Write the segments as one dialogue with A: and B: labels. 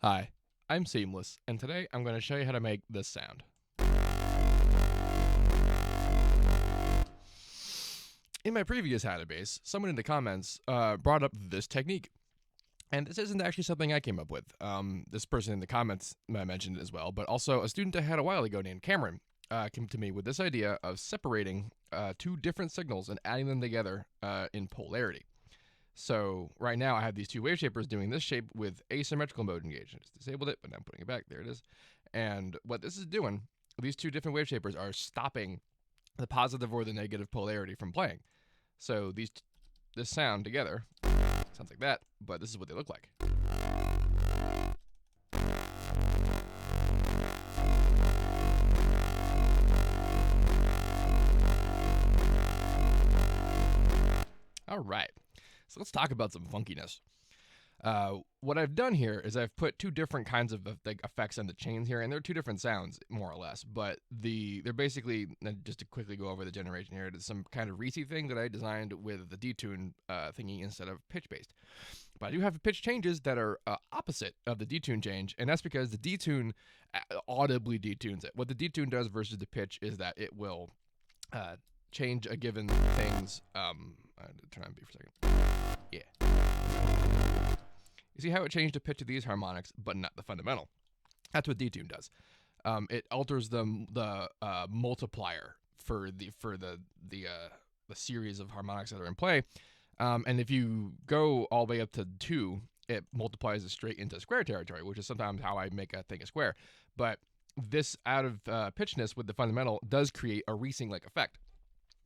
A: Hi, I'm Seamless, and today I'm going to show you how to make this sound. In my previous How to Base, someone in the comments brought up this technique. And this isn't actually something I came up with. This person in the comments mentioned it as well, but also a student I had a while ago named Cameron came to me with this idea of separating two different signals and adding them together in polarity. So right now I have these two Waveshapers doing this shape with asymmetrical mode engaged. I just disabled it, but now I'm putting it back. There it is. And what this is doing, these two different Waveshapers are stopping the positive or the negative polarity from playing. So this sound together sounds like that, but this is what they look like. All right, so let's talk about some funkiness. What I've done here is I've put two different kinds of effects on the chains here, and they're two different sounds, more or less. But they're basically, just to quickly go over the generation here, it's some kind of Reese thing that I designed with the detune thingy instead of pitch-based. But I do have pitch changes that are opposite of the detune change, and that's because the detune audibly detunes it. What the detune does versus the pitch is that it will change a given thing's. Turn on B for a second. Yeah. You see how it changed the pitch of these harmonics, but not the fundamental. That's what detune does. It alters the multiplier for the series of harmonics that are in play. And if you go all the way up to 2, it multiplies it straight into square territory, which is sometimes how I make a thing a square. But this out of pitchness with the fundamental does create a Reesing-like effect.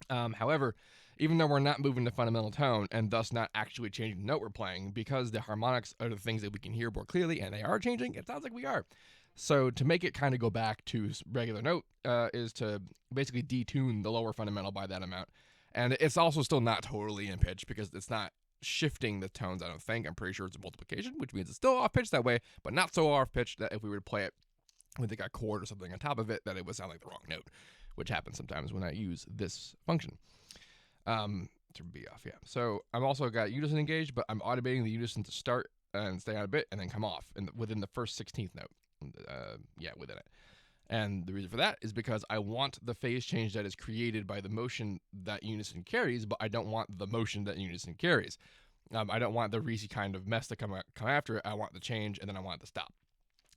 A: However, even though we're not moving the fundamental tone and thus not actually changing the note we're playing, because the harmonics are the things that we can hear more clearly and they are changing, it sounds like we are. So to make it kind of go back to regular note is to basically detune the lower fundamental by that amount. And it's also still not totally in pitch because it's not shifting the tones, I don't think. I'm pretty sure it's a multiplication, which means it's still off pitch that way, but not so off pitch that if we were to play it with like a chord or something on top of it, that it would sound like the wrong note, which happens sometimes when I use this function. To be off, yeah. So I've also got unison engaged, but I'm automating the unison to start and stay on a bit and then come off within the first 16th note. Within it. And the reason for that is because I want the phase change that is created by the motion that unison carries, but I don't want the motion that unison carries. I don't want the Reese kind of mess to come after it. I want the change, and then I want it to stop.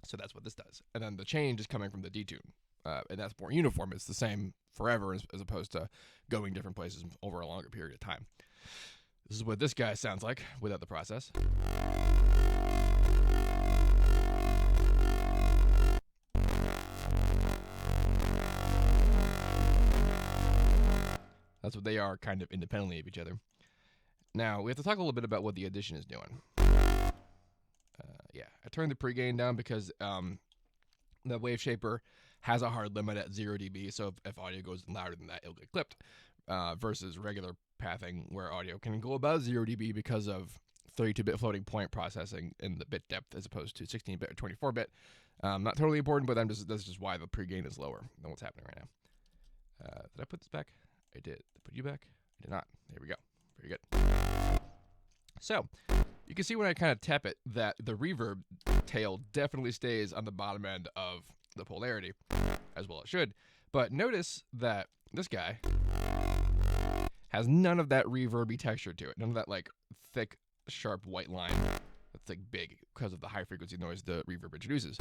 A: So that's what this does. And then the change is coming from the detune. And that's more uniform. It's the same forever as opposed to going different places over a longer period of time. This is what this guy sounds like without the process. That's what they are kind of independently of each other. Now, we have to talk a little bit about what the addition is doing. I turned the pregain down because the Waveshaper has a hard limit at 0 dB, so if audio goes louder than that, it'll get clipped, versus regular pathing where audio can go above 0 dB because of 32-bit floating point processing in the bit depth as opposed to 16-bit or 24-bit. Not totally important, but that's just why the pregain is lower than what's happening right now. Did I put this back? I did. Did I put you back? I did not. There we go. Very good. So, you can see when I kind of tap it that the reverb tail definitely stays on the bottom end of the polarity, as well it should. But notice that this guy has none of that reverby texture to it. None of that like thick, sharp white line that's like big because of the high frequency noise the reverb introduces.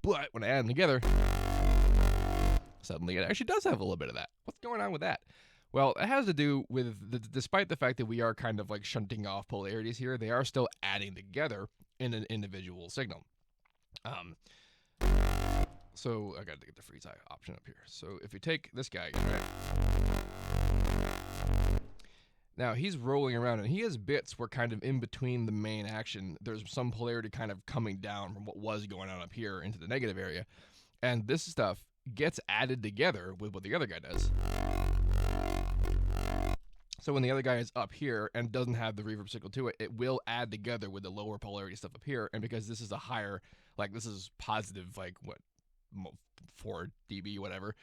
A: But when I add them together, suddenly it actually does have a little bit of that. What's going on with that? Well, it has to do with, despite the fact that we are kind of like shunting off polarities here, they are still adding together in an individual signal. So I got to get the freeze eye option up here. So if you take this guy, right? Now he's rolling around and he has bits where kind of in between the main action, there's some polarity kind of coming down from what was going on up here into the negative area. And this stuff gets added together with what the other guy does. So when the other guy is up here and doesn't have the reverb signal to it, it will add together with the lower polarity stuff up here. And because this is a higher, like this is positive, like what, 4 dB, whatever.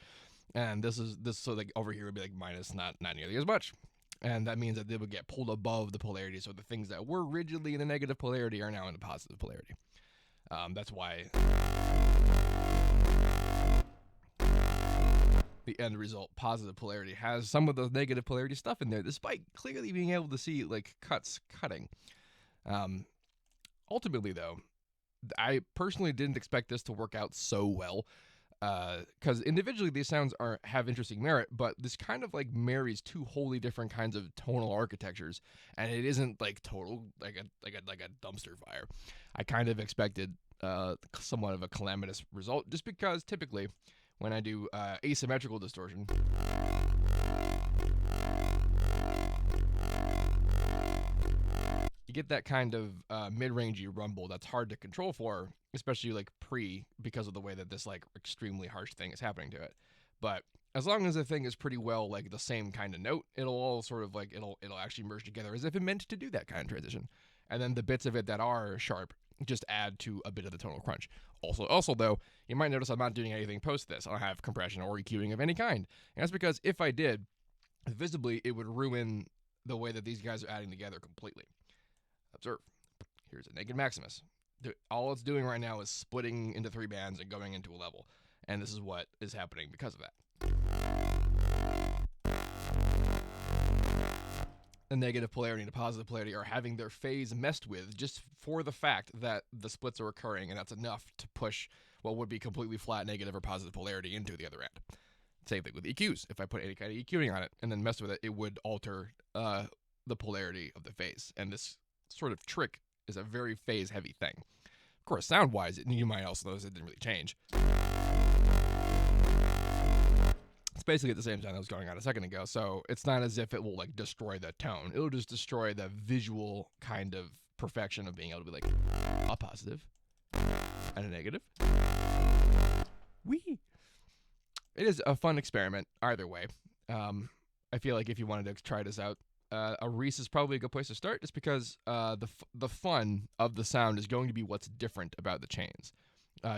A: And this so like over here would be like minus, not nearly as much. And that means that they would get pulled above the polarity. So the things that were rigidly in the negative polarity are now in the positive polarity. That's why the end result, positive polarity, has some of the negative polarity stuff in there, despite clearly being able to see like cuts cutting. Ultimately, though, I personally didn't expect this to work out so well, because individually these sounds have interesting merit, but this kind of like marries two wholly different kinds of tonal architectures, and it isn't like total like a dumpster fire. I kind of expected somewhat of a calamitous result, just because typically when I do asymmetrical distortion, you get that kind of mid-rangey rumble that's hard to control for, especially like because of the way that this like extremely harsh thing is happening to it. But as long as the thing is pretty well like the same kind of note, it'll all sort of like it'll actually merge together as if it meant to do that kind of transition. And then the bits of it that are sharp just add to a bit of the tonal crunch. Also though, you might notice I'm not doing anything post this. I don't have compression or EQing of any kind. And that's because if I did, visibly it would ruin the way that these guys are adding together completely. Observe. Here's a naked Maximus. All it's doing right now is splitting into 3 bands and going into a level. And this is what is happening because of that. The negative polarity and the positive polarity are having their phase messed with just for the fact that the splits are occurring, and that's enough to push what would be completely flat negative or positive polarity into the other end. Same thing with EQs. If I put any kind of EQing on it and then mess with it, it would alter the polarity of the phase. And this sort of trick is a very phase-heavy thing. Of course, sound-wise, you might also notice it didn't really change. It's basically the same sound that was going on a second ago, so it's not as if it will like destroy the tone. It'll just destroy the visual kind of perfection of being able to be like a positive and a negative. Whee! It is a fun experiment either way. I feel like if you wanted to try this out, a Reese is probably a good place to start, just because the fun of the sound is going to be what's different about the chains.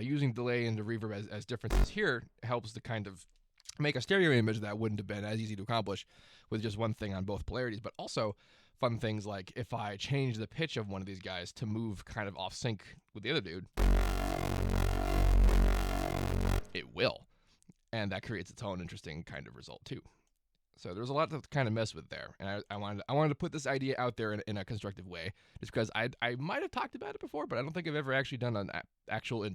A: Using delay and the reverb as differences here helps to kind of make a stereo image that wouldn't have been as easy to accomplish with just one thing on both polarities, but also fun things like if I change the pitch of one of these guys to move kind of off sync with the other dude, it will. And that creates its own interesting kind of result too. So there's a lot to kind of mess with there, and I wanted to put this idea out there in a constructive way, just because I might have talked about it before, but I don't think I've ever actually done an actual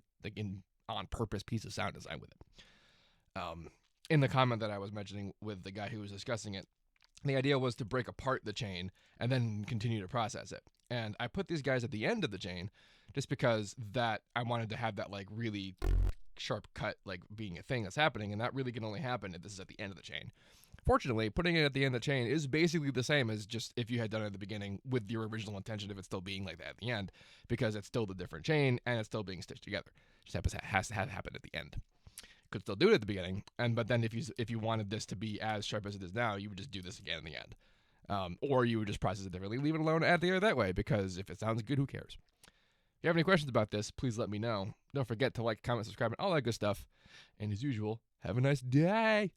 A: on purpose piece of sound design with it. In the comment that I was mentioning with the guy who was discussing it, the idea was to break apart the chain and then continue to process it. And I put these guys at the end of the chain just because that I wanted to have that like really sharp cut like being a thing that's happening, and that really can only happen if this is at the end of the chain. Fortunately, putting it at the end of the chain is basically the same as just if you had done it at the beginning with your original intention of it still being like that at the end, because it's still the different chain and it's still being stitched together. It just has to have happened at the end. Could still do it at the beginning, but then if you wanted this to be as sharp as it is now, you would just do this again in the end, or you would just process it differently, leave it alone at the end that way, because if it sounds good, who cares? If you have any questions about this, please let me know. Don't forget to like, comment, subscribe, and all that good stuff. And as usual, have a nice day.